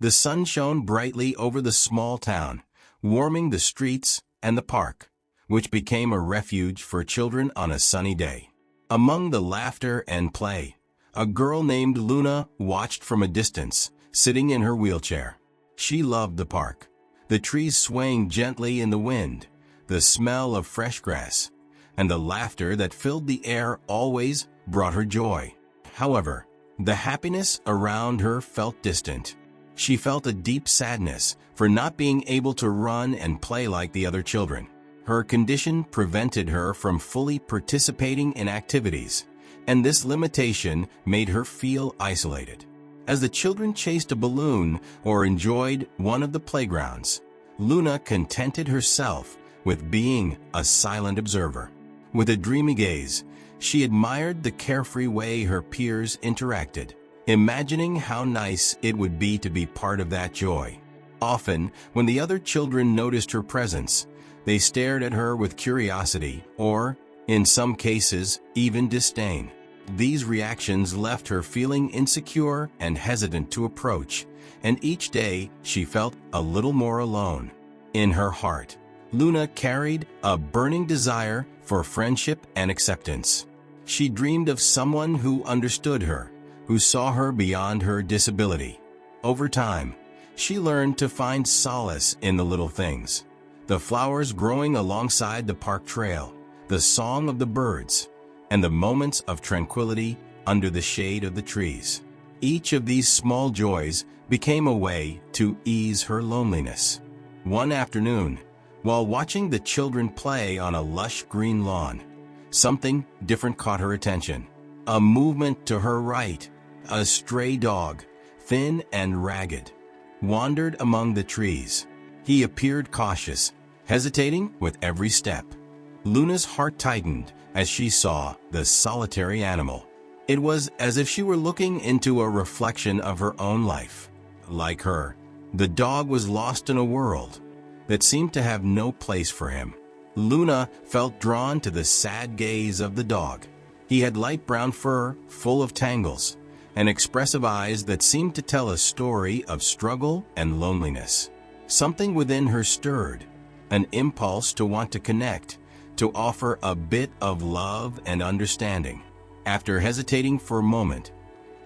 The sun shone brightly over the small town, warming the streets and the park, which became a refuge for children on a sunny day. Among the laughter and play, a girl named Luna watched from a distance, sitting in her wheelchair. She loved the park, the trees swaying gently in the wind, the smell of fresh grass, and the laughter that filled the air always brought her joy. However, the happiness around her felt distant. She felt a deep sadness for not being able to run and play like the other children. Her condition prevented her from fully participating in activities, and this limitation made her feel isolated. As the children chased a balloon or enjoyed one of the playgrounds, Luna contented herself with being a silent observer. With a dreamy gaze, she admired the carefree way her peers interacted, imagining how nice it would be to be part of that joy. Often, when the other children noticed her presence, they stared at her with curiosity or, in some cases, even disdain. These reactions left her feeling insecure and hesitant to approach, and each day she felt a little more alone. In her heart, Luna carried a burning desire for friendship and acceptance. She dreamed of someone who understood her, who saw her beyond her disability. Over time, she learned to find solace in the little things: the flowers growing alongside the park trail, the song of the birds, and the moments of tranquility under the shade of the trees. Each of these small joys became a way to ease her loneliness. One afternoon, while watching the children play on a lush green lawn, something different caught her attention. A movement to her right, a stray dog, thin and ragged, wandered among the trees. He appeared cautious, hesitating with every step. Luna's heart tightened as she saw the solitary animal. It was as if she were looking into a reflection of her own life. Like her, the dog was lost in a world that seemed to have no place for him. Luna felt drawn to the sad gaze of the dog. He had light brown fur full of tangles and expressive eyes that seemed to tell a story of struggle and loneliness. Something within her stirred, an impulse to want to connect, to offer a bit of love and understanding. After hesitating for a moment,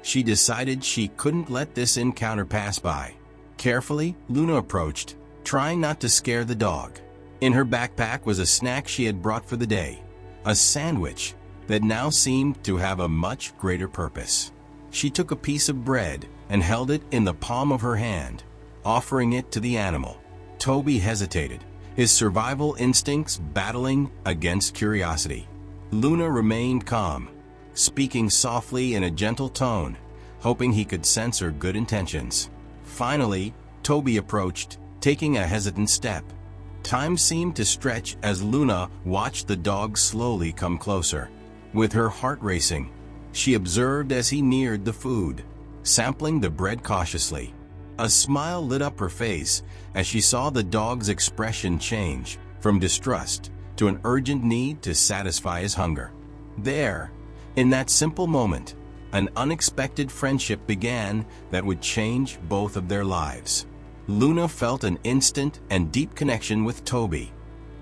she decided she couldn't let this encounter pass by. Carefully, Luna approached, trying not to scare the dog. In her backpack was a snack she had brought for the day, a sandwich that now seemed to have a much greater purpose. She took a piece of bread and held it in the palm of her hand, offering it to the animal. Toby hesitated, his survival instincts battling against curiosity. Luna remained calm, speaking softly in a gentle tone, hoping he could sense her good intentions. Finally, Toby approached, taking a hesitant step. Time seemed to stretch as Luna watched the dog slowly come closer. With her heart racing, she observed as he neared the food, sampling the bread cautiously. A smile lit up her face as she saw the dog's expression change from distrust to an urgent need to satisfy his hunger. There, in that simple moment, an unexpected friendship began that would change both of their lives. Luna felt an instant and deep connection with Toby,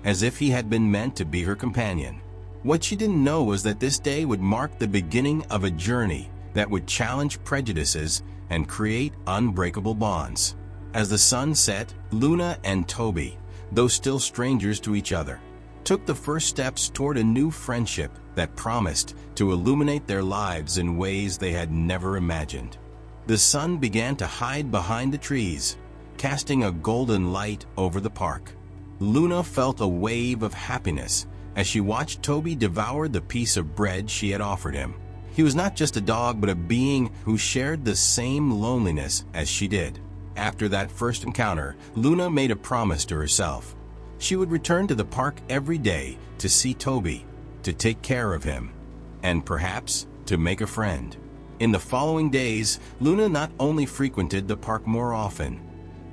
as if he had been meant to be her companion. What she didn't know was that this day would mark the beginning of a journey that would challenge prejudices and create unbreakable bonds. As the sun set, Luna and Toby, though still strangers to each other, took the first steps toward a new friendship that promised to illuminate their lives in ways they had never imagined. The sun began to hide behind the trees, casting a golden light over the park. Luna felt a wave of happiness as she watched Toby devour the piece of bread she had offered him. He was not just a dog, but a being who shared the same loneliness as she did. After that first encounter, Luna made a promise to herself. She would return to the park every day to see Toby, to take care of him, and perhaps to make a friend. In the following days, Luna not only frequented the park more often,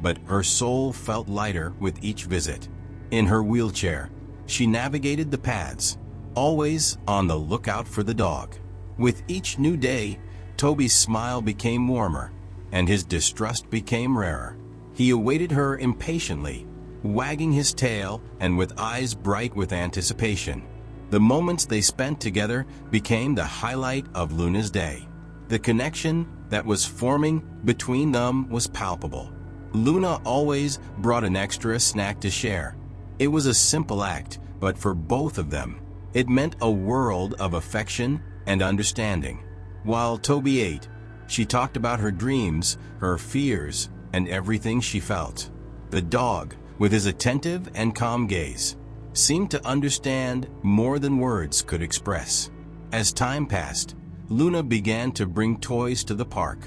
but her soul felt lighter with each visit. In her wheelchair, she navigated the paths, always on the lookout for the dog. With each new day, Toby's smile became warmer, and his distrust became rarer. He awaited her impatiently, wagging his tail and with eyes bright with anticipation. The moments they spent together became the highlight of Luna's day. The connection that was forming between them was palpable. Luna always brought an extra snack to share. It was a simple act, but for both of them, it meant a world of affection and understanding. While Toby ate, she talked about her dreams, her fears, and everything she felt. The dog, with his attentive and calm gaze, seemed to understand more than words could express. As time passed, Luna began to bring toys to the park.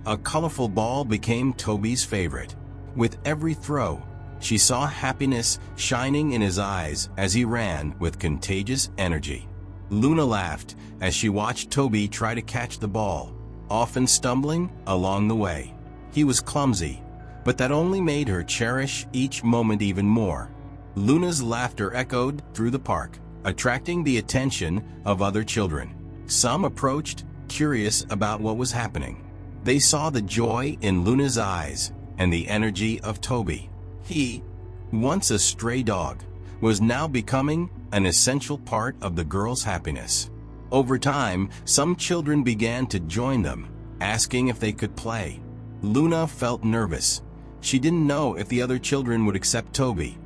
A colorful ball became Toby's favorite. With every throw, she saw happiness shining in his eyes as he ran with contagious energy. Luna laughed as she watched Toby try to catch the ball, often stumbling along the way. He was clumsy, but that only made her cherish each moment even more. Luna's laughter echoed through the park, attracting the attention of other children. Some approached, curious about what was happening. They saw the joy in Luna's eyes and the energy of Toby. He, once a stray dog, was now becoming an essential part of the girls' happiness. Over time, some children began to join them, asking if they could play. Luna felt nervous. She didn't know if the other children would accept Toby,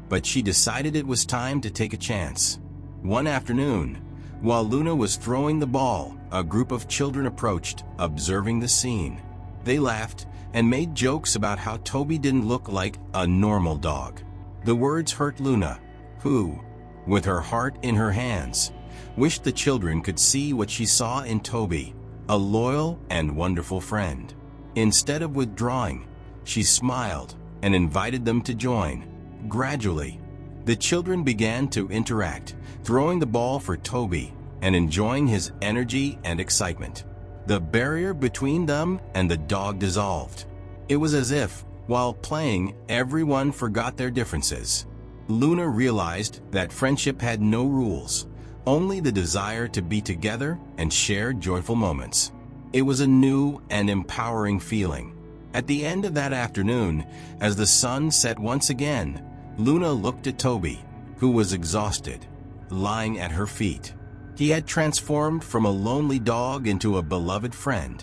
but she decided it was time to take a chance. One afternoon, while Luna was throwing the ball, a group of children approached, observing the scene. They laughed and made jokes about how Toby didn't look like a normal dog. The words hurt Luna, who, with her heart in her hands, wished the children could see what she saw in Toby, a loyal and wonderful friend. Instead of withdrawing, she smiled and invited them to join. Gradually, the children began to interact, throwing the ball for Toby and enjoying his energy and excitement. The barrier between them and the dog dissolved. It was as if, while playing, everyone forgot their differences. Luna realized that friendship had no rules, only the desire to be together and share joyful moments. It was a new and empowering feeling. At the end of that afternoon, as the sun set once again, Luna looked at Toby, who was exhausted, lying at her feet. He had transformed from a lonely dog into a beloved friend,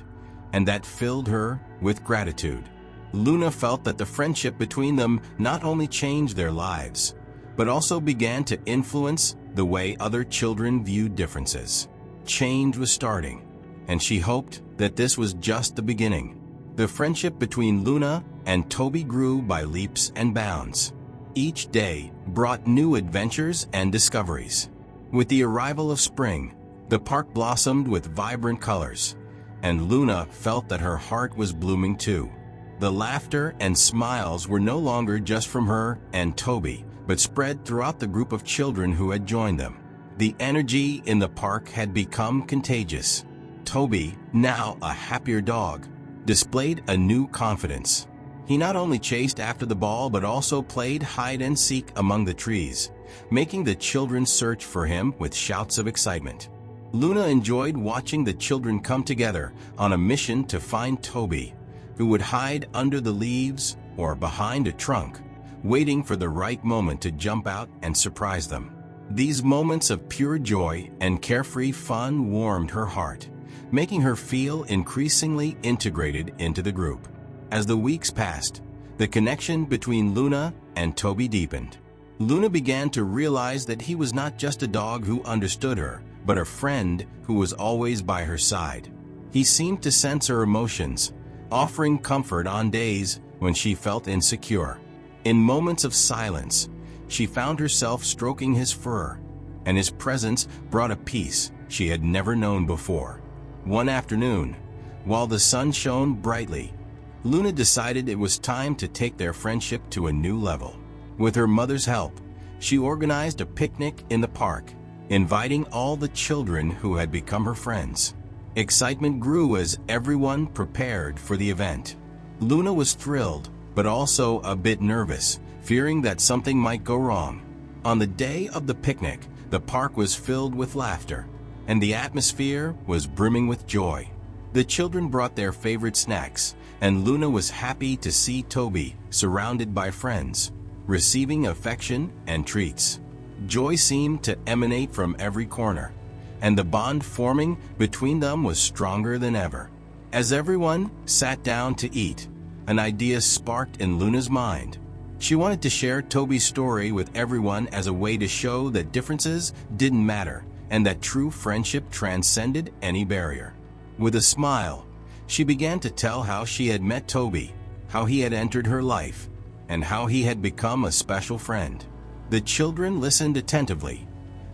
and that filled her with gratitude. Luna felt that the friendship between them not only changed their lives, but also began to influence the way other children viewed differences. Change was starting, and she hoped that this was just the beginning. The friendship between Luna and Toby grew by leaps and bounds. Each day brought new adventures and discoveries. With the arrival of spring, the park blossomed with vibrant colors, and Luna felt that her heart was blooming too. The laughter and smiles were no longer just from her and Toby, but spread throughout the group of children who had joined them. The energy in the park had become contagious. Toby, now a happier dog, displayed a new confidence. He not only chased after the ball but also played hide-and-seek among the trees, making the children search for him with shouts of excitement. Luna enjoyed watching the children come together on a mission to find Toby, who would hide under the leaves or behind a trunk, waiting for the right moment to jump out and surprise them. These moments of pure joy and carefree fun warmed her heart, making her feel increasingly integrated into the group. As the weeks passed, the connection between Luna and Toby deepened. Luna began to realize that he was not just a dog who understood her, but a friend who was always by her side. He seemed to sense her emotions, offering comfort on days when she felt insecure. In moments of silence, she found herself stroking his fur, and his presence brought a peace she had never known before. One afternoon, while the sun shone brightly, Luna decided it was time to take their friendship to a new level. With her mother's help, she organized a picnic in the park, inviting all the children who had become her friends. Excitement grew as everyone prepared for the event. Luna was thrilled, but also a bit nervous, fearing that something might go wrong. On the day of the picnic, the park was filled with laughter, and the atmosphere was brimming with joy. The children brought their favorite snacks, and Luna was happy to see Toby surrounded by friends, receiving affection and treats. Joy seemed to emanate from every corner, and the bond forming between them was stronger than ever. As everyone sat down to eat, an idea sparked in Luna's mind. She wanted to share Toby's story with everyone as a way to show that differences didn't matter and that true friendship transcended any barrier. With a smile, she began to tell how she had met Toby, how he had entered her life, and how he had become a special friend. The children listened attentively,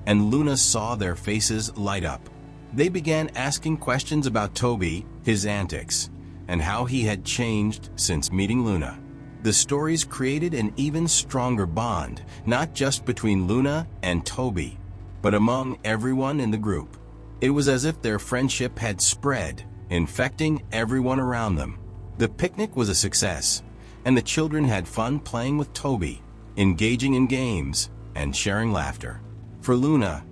and Luna saw their faces light up. They began asking questions about Toby, his antics, and how he had changed since meeting Luna. The stories created an even stronger bond, not just between Luna and Toby, but among everyone in the group. It was as if their friendship had spread, infecting everyone around them. The picnic was a success, and the children had fun playing with Toby, engaging in games, and sharing laughter. For Luna,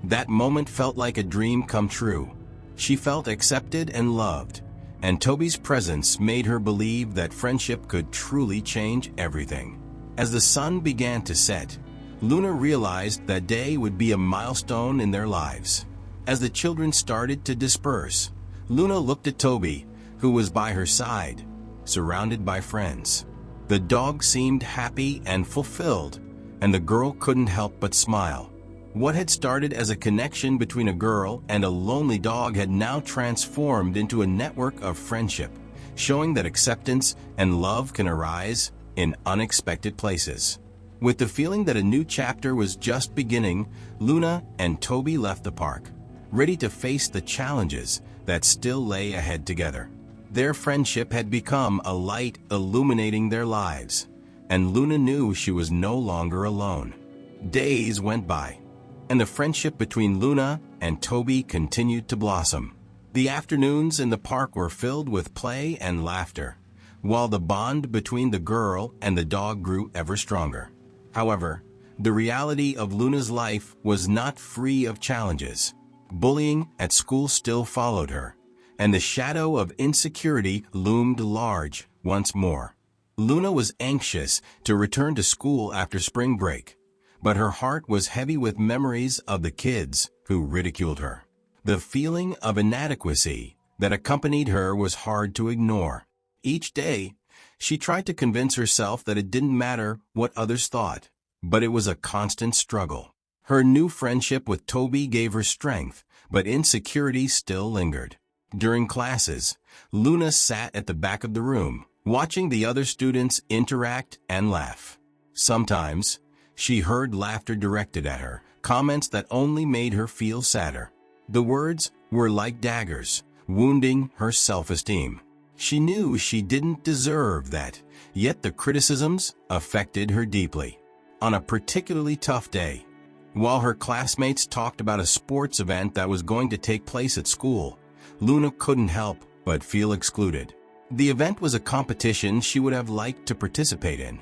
that moment felt like a dream come true. She felt accepted and loved, and Toby's presence made her believe that friendship could truly change everything. As the sun began to set, Luna realized that day would be a milestone in their lives. As the children started to disperse, Luna looked at Toby, who was by her side, surrounded by friends. The dog seemed happy and fulfilled, and the girl couldn't help but smile. What had started as a connection between a girl and a lonely dog had now transformed into a network of friendship, showing that acceptance and love can arise in unexpected places. With the feeling that a new chapter was just beginning, Luna and Toby left the park, ready to face the challenges that still lay ahead together. Their friendship had become a light illuminating their lives, and Luna knew she was no longer alone. Days went by, and the friendship between Luna and Toby continued to blossom. The afternoons in the park were filled with play and laughter, while the bond between the girl and the dog grew ever stronger. However, the reality of Luna's life was not free of challenges. Bullying at school still followed her, and the shadow of insecurity loomed large once more. Luna was anxious to return to school after spring break, but her heart was heavy with memories of the kids who ridiculed her. The feeling of inadequacy that accompanied her was hard to ignore. Each day, she tried to convince herself that it didn't matter what others thought, but it was a constant struggle. Her new friendship with Toby gave her strength, but insecurity still lingered. During classes, Luna sat at the back of the room, watching the other students interact and laugh. Sometimes, she heard laughter directed at her, comments that only made her feel sadder. The words were like daggers, wounding her self-esteem. She knew she didn't deserve that, yet the criticisms affected her deeply. On a particularly tough day, while her classmates talked about a sports event that was going to take place at school, Luna couldn't help but feel excluded. The event was a competition she would have liked to participate in,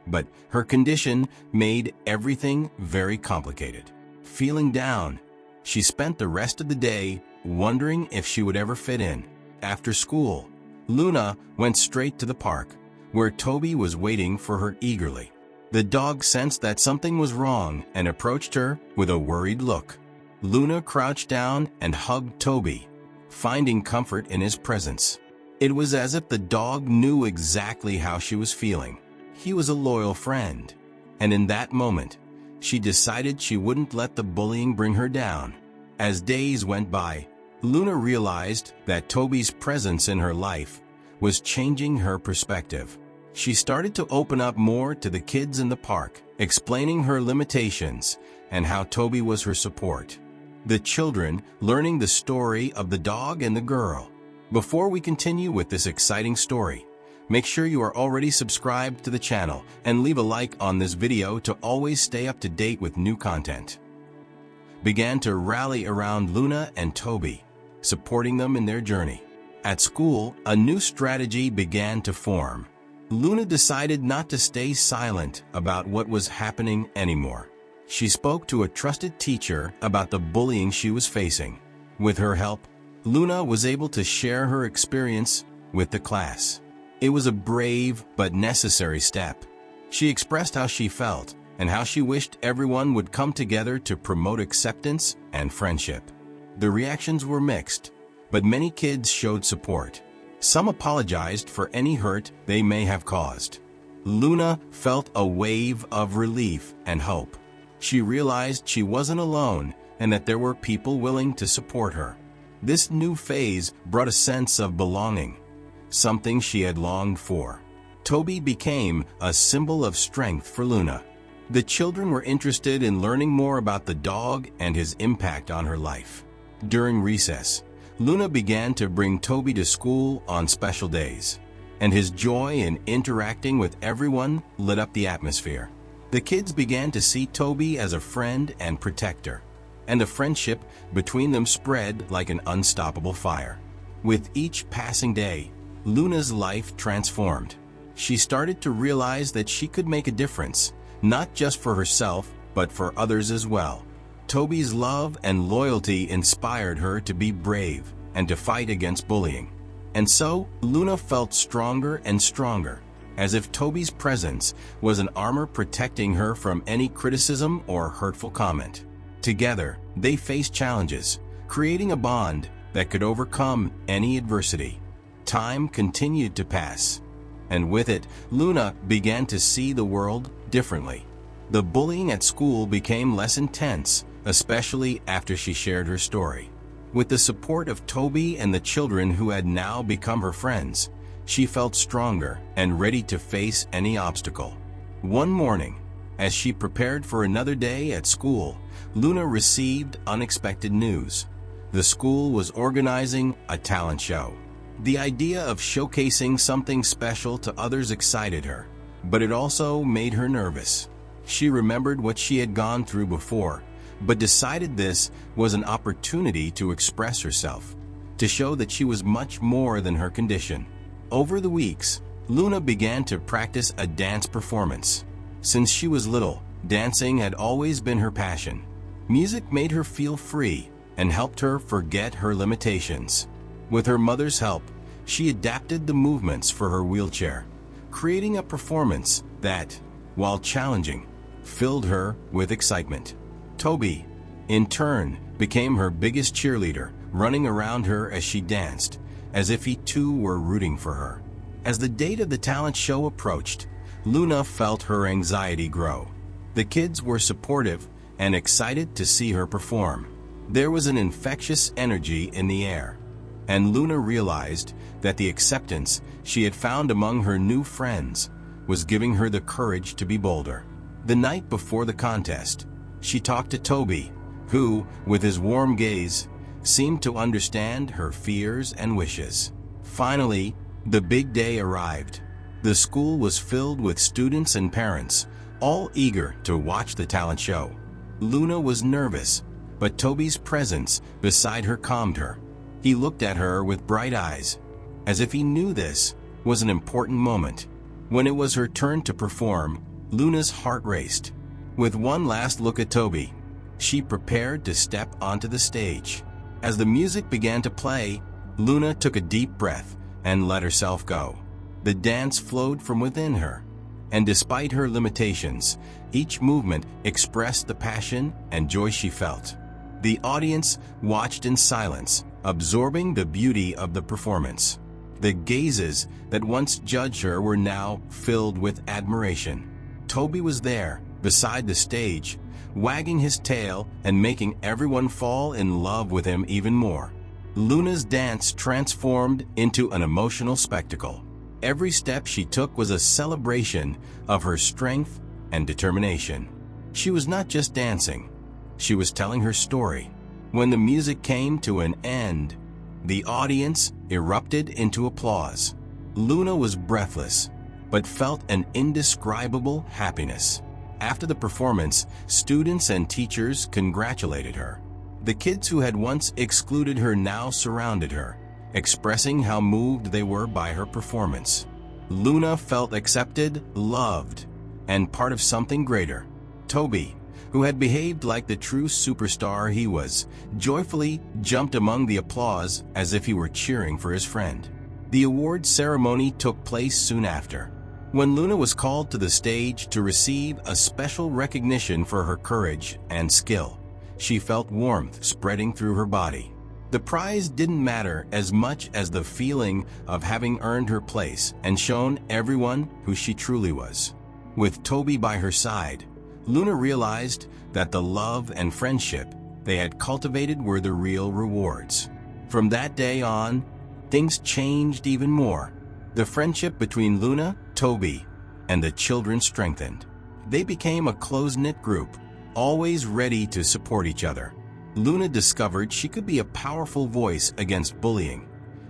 but her condition made everything very complicated. Feeling down, she spent the rest of the day wondering if she would ever fit in. After school, Luna went straight to the park, where Toby was waiting for her eagerly. The dog sensed that something was wrong and approached her with a worried look. Luna crouched down and hugged Toby, finding comfort in his presence. It was as if the dog knew exactly how she was feeling. He was a loyal friend, and in that moment, she decided she wouldn't let the bullying bring her down. As days went by, Luna realized that Toby's presence in her life was changing her perspective. She started to open up more to the kids in the park, explaining her limitations and how Toby was her support. The children learning the story of the dog and the girl. Before we continue with this exciting story, make sure you are already subscribed to the channel and leave a like on this video to always stay up to date with new content. Began to rally around Luna and Toby, supporting them in their journey. At school, a new strategy began to form. Luna decided not to stay silent about what was happening anymore. She spoke to a trusted teacher about the bullying she was facing. With her help, Luna was able to share her experience with the class. It was a brave but necessary step. She expressed how she felt and how she wished everyone would come together to promote acceptance and friendship. The reactions were mixed, but many kids showed support. Some apologized for any hurt they may have caused. Luna felt a wave of relief and hope. She realized she wasn't alone and that there were people willing to support her. This new phase brought a sense of belonging, something she had longed for. Toby became a symbol of strength for Luna. The children were interested in learning more about the dog and his impact on her life. During recess, Luna began to bring Toby to school on special days, and his joy in interacting with everyone lit up the atmosphere. The kids began to see Toby as a friend and protector, and the friendship between them spread like an unstoppable fire. With each passing day, Luna's life transformed. She started to realize that she could make a difference, not just for herself, but for others as well. Toby's love and loyalty inspired her to be brave and to fight against bullying. And so, Luna felt stronger and stronger, as if Toby's presence was an armor protecting her from any criticism or hurtful comment. Together, they faced challenges, creating a bond that could overcome any adversity. Time continued to pass, and with it, Luna began to see the world differently. The bullying at school became less intense, especially after she shared her story. With the support of Toby and the children who had now become her friends, she felt stronger and ready to face any obstacle. One morning, as she prepared for another day at school, Luna received unexpected news. The school was organizing a talent show. The idea of showcasing something special to others excited her, but it also made her nervous. She remembered what she had gone through before, but decided this was an opportunity to express herself, to show that she was much more than her condition. Over the weeks, Luna began to practice a dance performance. Since she was little, dancing had always been her passion. Music made her feel free and helped her forget her limitations. With her mother's help, she adapted the movements for her wheelchair, creating a performance that, while challenging, filled her with excitement. Toby, in turn, became her biggest cheerleader, running around her as she danced, as if he too were rooting for her. As the date of the talent show approached, Luna felt her anxiety grow. The kids were supportive and excited to see her perform. There was an infectious energy in the air, and Luna realized that the acceptance she had found among her new friends was giving her the courage to be bolder. The night before the contest, she talked to Toby, who, with his warm gaze, seemed to understand her fears and wishes. Finally, the big day arrived. The school was filled with students and parents, all eager to watch the talent show. Luna was nervous, but Toby's presence beside her calmed her. He looked at her with bright eyes, as if he knew this was an important moment. When it was her turn to perform, Luna's heart raced. With one last look at Toby, she prepared to step onto the stage. As the music began to play, Luna took a deep breath and let herself go. The dance flowed from within her, and despite her limitations, each movement expressed the passion and joy she felt. The audience watched in silence, absorbing the beauty of the performance. The gazes that once judged her were now filled with admiration. Toby was there, beside the stage, wagging his tail and making everyone fall in love with him even more. Luna's dance transformed into an emotional spectacle. Every step she took was a celebration of her strength and determination. She was not just dancing, she was telling her story. When the music came to an end, the audience erupted into applause. Luna was breathless, but felt an indescribable happiness. After the performance, students and teachers congratulated her. The kids who had once excluded her now surrounded her, expressing how moved they were by her performance. Luna felt accepted, loved, and part of something greater. Toby, who had behaved like the true superstar he was, joyfully jumped among the applause as if he were cheering for his friend. The award ceremony took place soon after. When Luna was called to the stage to receive a special recognition for her courage and skill, she felt warmth spreading through her body. The prize didn't matter as much as the feeling of having earned her place and shown everyone who she truly was. With Toby by her side, Luna realized that the love and friendship they had cultivated were the real rewards. From that day on, things changed even more. The friendship between Luna, Toby, and the children strengthened. They became a close-knit group, always ready to support each other. Luna discovered she could be a powerful voice against bullying,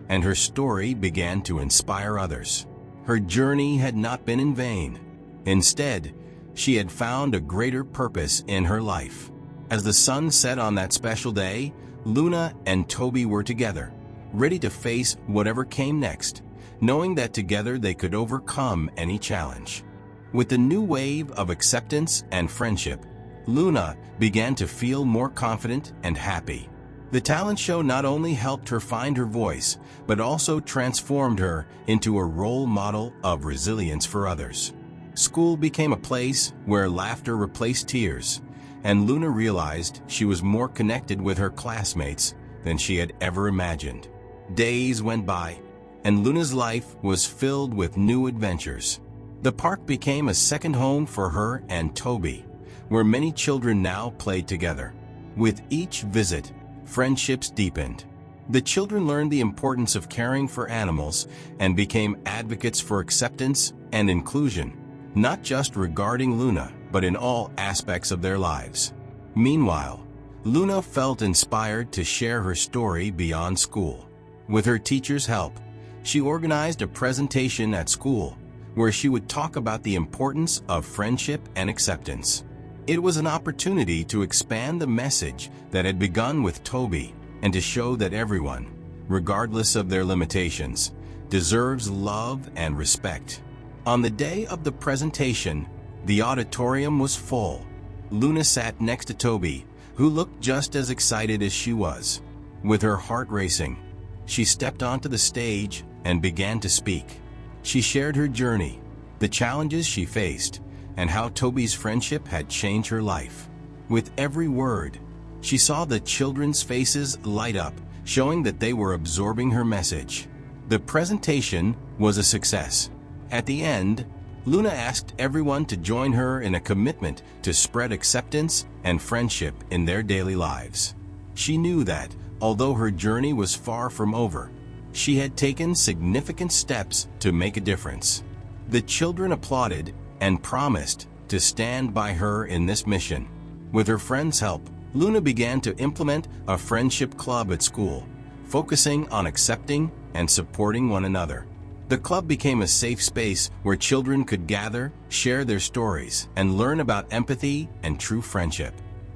and her story began to inspire others. Her journey had not been in vain. Instead, she had found a greater purpose in her life. As the sun set on that special day, Luna and Toby were together, ready to face whatever came next, knowing that together they could overcome any challenge. With the new wave of acceptance and friendship, Luna began to feel more confident and happy. The talent show not only helped her find her voice, but also transformed her into a role model of resilience for others. School became a place where laughter replaced tears, and Luna realized she was more connected with her classmates than she had ever imagined. Days went by, and Luna's life was filled with new adventures. The park became a second home for her and Toby, where many children now played together. With each visit, friendships deepened. The children learned the importance of caring for animals and became advocates for acceptance and inclusion, not just regarding Luna, but in all aspects of their lives. Meanwhile, Luna felt inspired to share her story beyond school. With her teacher's help, she organized a presentation at school where she would talk about the importance of friendship and acceptance. It was an opportunity to expand the message that had begun with Toby and to show that everyone, regardless of their limitations, deserves love and respect. On the day of the presentation, the auditorium was full. Luna sat next to Toby, who looked just as excited as she was. With her heart racing, she stepped onto the stage and began to speak. She shared her journey, the challenges she faced, and how Toby's friendship had changed her life. With every word, she saw the children's faces light up, showing that they were absorbing her message. The presentation was a success. At the end, Luna asked everyone to join her in a commitment to spread acceptance and friendship in their daily lives. She knew that, although her journey was far from over, she had taken significant steps to make a difference. The children applauded and promised to stand by her in this mission. With her friends' help, Luna began to implement a friendship club at school, focusing on accepting and supporting one another. The club became a safe space where children could gather, share their stories, and learn about empathy and true friendship.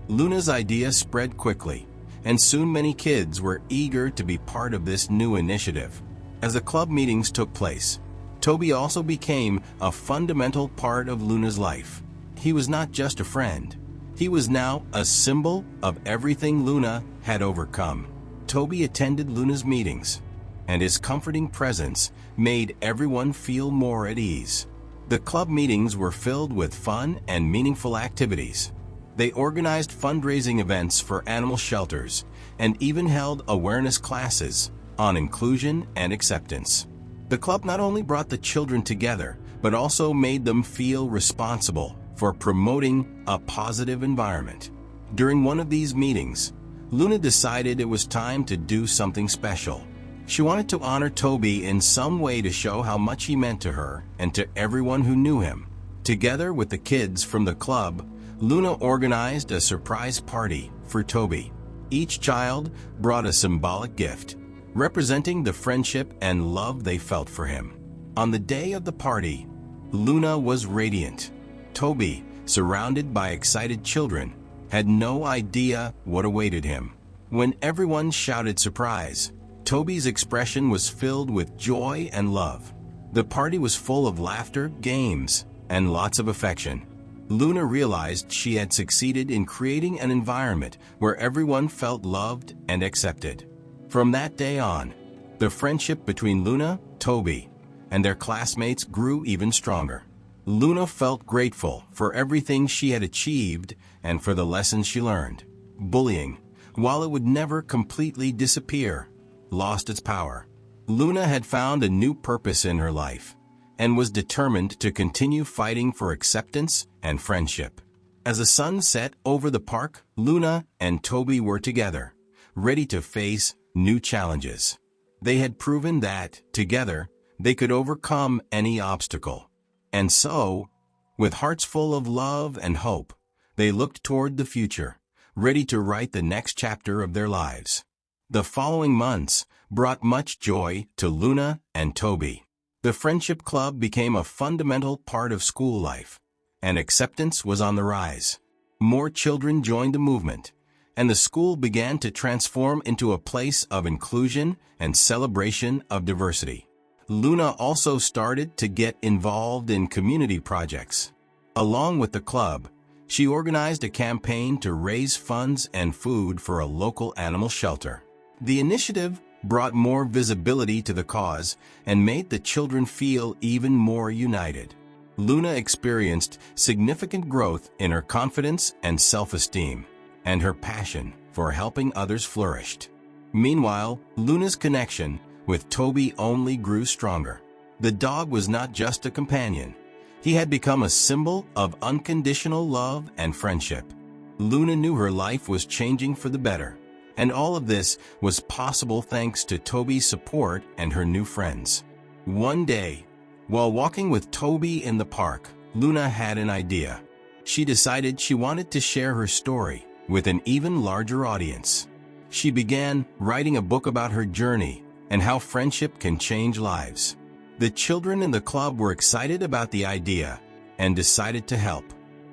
Luna's idea spread quickly, and soon many kids were eager to be part of this new initiative. As the club meetings took place, Toby also became a fundamental part of Luna's life. He was not just a friend. He was now a symbol of everything Luna had overcome. Toby attended Luna's meetings, and his comforting presence made everyone feel more at ease. The club meetings were filled with fun and meaningful activities. They organized fundraising events for animal shelters and even held awareness classes on inclusion and acceptance. The club not only brought the children together, but also made them feel responsible for promoting a positive environment. During one of these meetings, Luna decided it was time to do something special. She wanted to honor Toby in some way to show how much he meant to her and to everyone who knew him. Together with the kids from the club, Luna organized a surprise party for Toby. Each child brought a symbolic gift, representing the friendship and love they felt for him. On the day of the party, Luna was radiant. Toby, surrounded by excited children, had no idea what awaited him. When everyone shouted surprise, Toby's expression was filled with joy and love. The party was full of laughter, games, and lots of affection. Luna realized she had succeeded in creating an environment where everyone felt loved and accepted. From that day on, the friendship between Luna, Toby, and their classmates grew even stronger. Luna felt grateful for everything she had achieved and for the lessons she learned. Bullying, while it would never completely disappear, lost its power. Luna had found a new purpose in her life and was determined to continue fighting for acceptance and friendship. As the sun set over the park, Luna and Toby were together, ready to face new challenges. They had proven that, together, they could overcome any obstacle. And so, with hearts full of love and hope, they looked toward the future, ready to write the next chapter of their lives. The following months brought much joy to Luna and Toby. The Friendship Club became a fundamental part of school life, and acceptance was on the rise. More children joined the movement, and the school began to transform into a place of inclusion and celebration of diversity. Luna also started to get involved in community projects. Along with the club, she organized a campaign to raise funds and food for a local animal shelter. The initiative brought more visibility to the cause and made the children feel even more united. Luna experienced significant growth in her confidence and self-esteem, and her passion for helping others flourished. Meanwhile, Luna's connection with Toby only grew stronger. The dog was not just a companion. He had become a symbol of unconditional love and friendship. Luna knew her life was changing for the better, and all of this was possible thanks to Toby's support and her new friends. One day, while walking with Toby in the park, Luna had an idea. She decided she wanted to share her story with an even larger audience. She began writing a book about her journey and how friendship can change lives. The children in the club were excited about the idea and decided to help.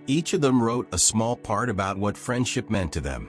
Each of them wrote a small part about what friendship meant to them,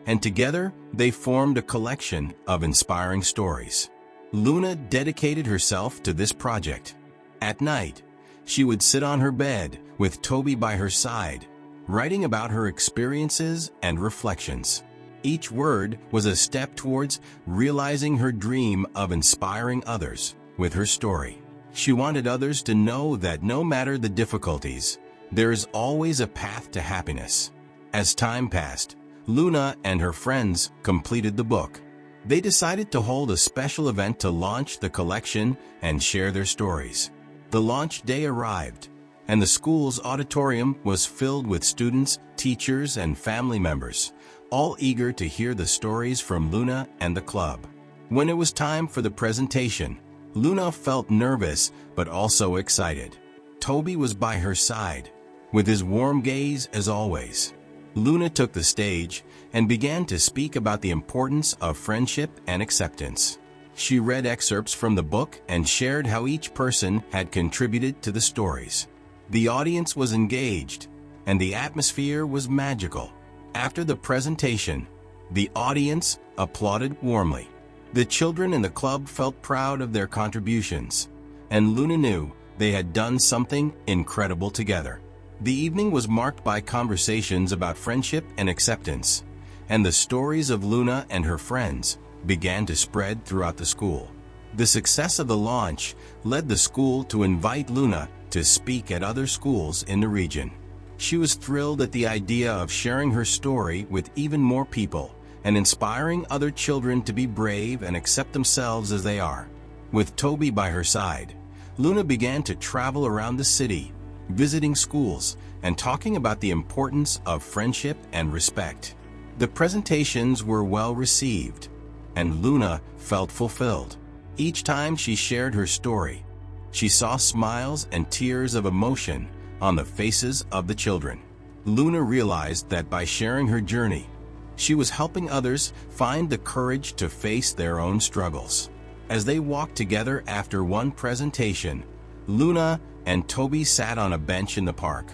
and together they formed a collection of inspiring stories. Luna dedicated herself to this project. At night, she would sit on her bed with Toby by her side, writing about her experiences and reflections. Each word was a step towards realizing her dream of inspiring others with her story. She wanted others to know that no matter the difficulties, there is always a path to happiness. As time passed, Luna and her friends completed the book. They decided to hold a special event to launch the collection and share their stories. The launch day arrived, and the school's auditorium was filled with students, teachers, and family members, all eager to hear the stories from Luna and the club. When it was time for the presentation, Luna felt nervous but also excited. Toby was by her side, with his warm gaze as always. Luna took the stage and began to speak about the importance of friendship and acceptance. She read excerpts from the book and shared how each person had contributed to the stories. The audience was engaged, and the atmosphere was magical. After the presentation, the audience applauded warmly. The children in the club felt proud of their contributions, and Luna knew they had done something incredible together. The evening was marked by conversations about friendship and acceptance, and the stories of Luna and her friends began to spread throughout the school. The success of the launch led the school to invite Luna to speak at other schools in the region. She was thrilled at the idea of sharing her story with even more people and inspiring other children to be brave and accept themselves as they are. With Toby by her side, Luna began to travel around the city, visiting schools and talking about the importance of friendship and respect. The presentations were well received, and Luna felt fulfilled. Each time she shared her story, she saw smiles and tears of emotion on the faces of the children. Luna realized that by sharing her journey, she was helping others find the courage to face their own struggles. As they walked together after one presentation, Luna and Toby sat on a bench in the park.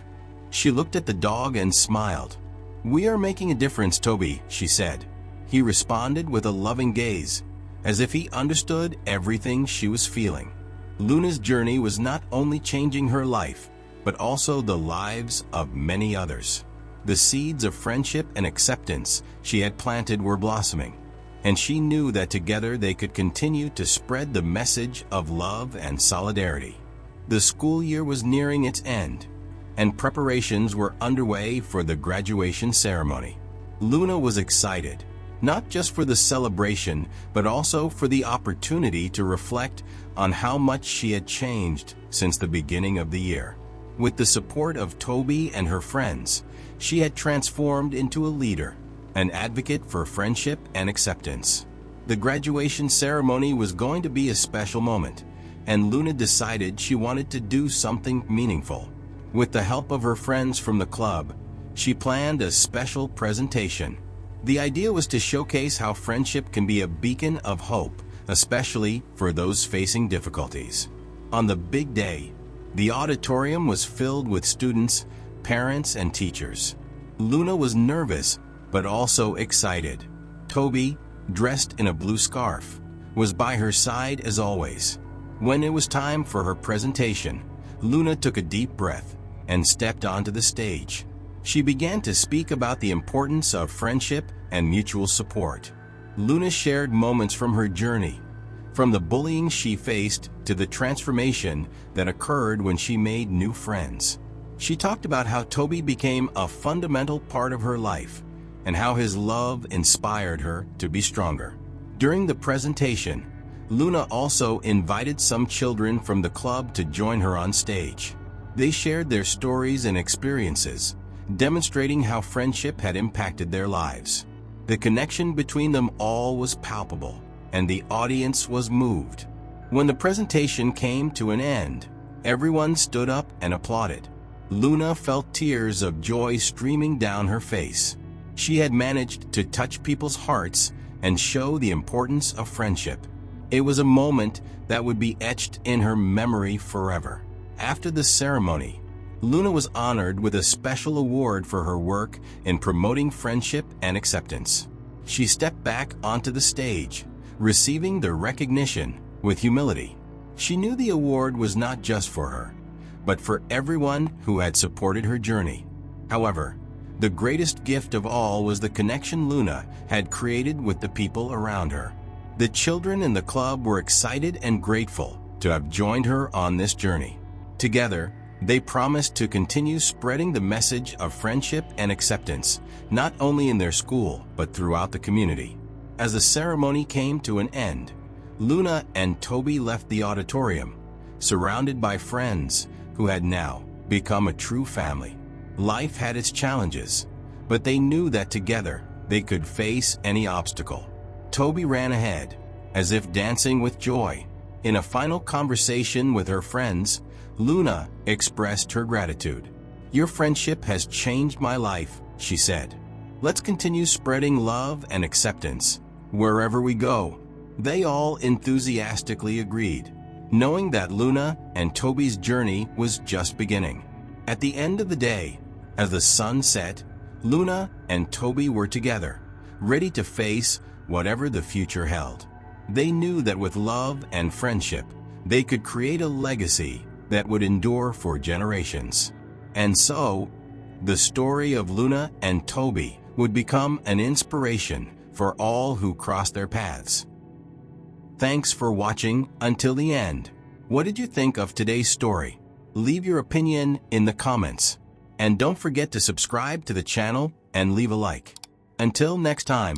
She looked at the dog and smiled. "We are making a difference, Toby," she said. He responded with a loving gaze, as if he understood everything she was feeling. Luna's journey was not only changing her life, but also the lives of many others. The seeds of friendship and acceptance she had planted were blossoming, and she knew that together they could continue to spread the message of love and solidarity. The school year was nearing its end, and preparations were underway for the graduation ceremony. Luna was excited, not just for the celebration, but also for the opportunity to reflect on how much she had changed since the beginning of the year. With the support of Toby and her friends, she had transformed into a leader, an advocate for friendship and acceptance. The graduation ceremony was going to be a special moment, and Luna decided she wanted to do something meaningful. With the help of her friends from the club, she planned a special presentation. The idea was to showcase how friendship can be a beacon of hope, especially for those facing difficulties. On the big day, the auditorium was filled with students, parents, and teachers. Luna was nervous, but also excited. Toby, dressed in a blue scarf, was by her side as always. When it was time for her presentation, Luna took a deep breath and stepped onto the stage. She began to speak about the importance of friendship and mutual support. Luna shared moments from her journey, from the bullying she faced to the transformation that occurred when she made new friends. She talked about how Toby became a fundamental part of her life and how his love inspired her to be stronger. During the presentation, Luna also invited some children from the club to join her on stage. They shared their stories and experiences, demonstrating how friendship had impacted their lives. The connection between them all was palpable, and the audience was moved. When the presentation came to an end, everyone stood up and applauded. Luna felt tears of joy streaming down her face. She had managed to touch people's hearts and show the importance of friendship. It was a moment that would be etched in her memory forever. After the ceremony, Luna was honored with a special award for her work in promoting friendship and acceptance. She stepped back onto the stage, receiving the recognition with humility. She knew the award was not just for her, but for everyone who had supported her journey. However, the greatest gift of all was the connection Luna had created with the people around her. The children in the club were excited and grateful to have joined her on this journey. Together, they promised to continue spreading the message of friendship and acceptance, not only in their school, but throughout the community. As the ceremony came to an end, Luna and Toby left the auditorium, surrounded by friends who had now become a true family. Life had its challenges, but they knew that together they could face any obstacle. Toby ran ahead, as if dancing with joy. In a final conversation with her friends, Luna expressed her gratitude. "Your friendship has changed my life," she said. "Let's continue spreading love and acceptance wherever we go." They all enthusiastically agreed, knowing that Luna and Toby's journey was just beginning. At the end of the day, as the sun set, Luna and Toby were together, ready to face whatever the future held. They knew that with love and friendship, they could create a legacy that would endure for generations. And so, the story of Luna and Toby would become an inspiration for all who cross their paths. Thanks for watching until the end. What did you think of today's story? Leave your opinion in the comments. And don't forget to subscribe to the channel and leave a like. Until next time.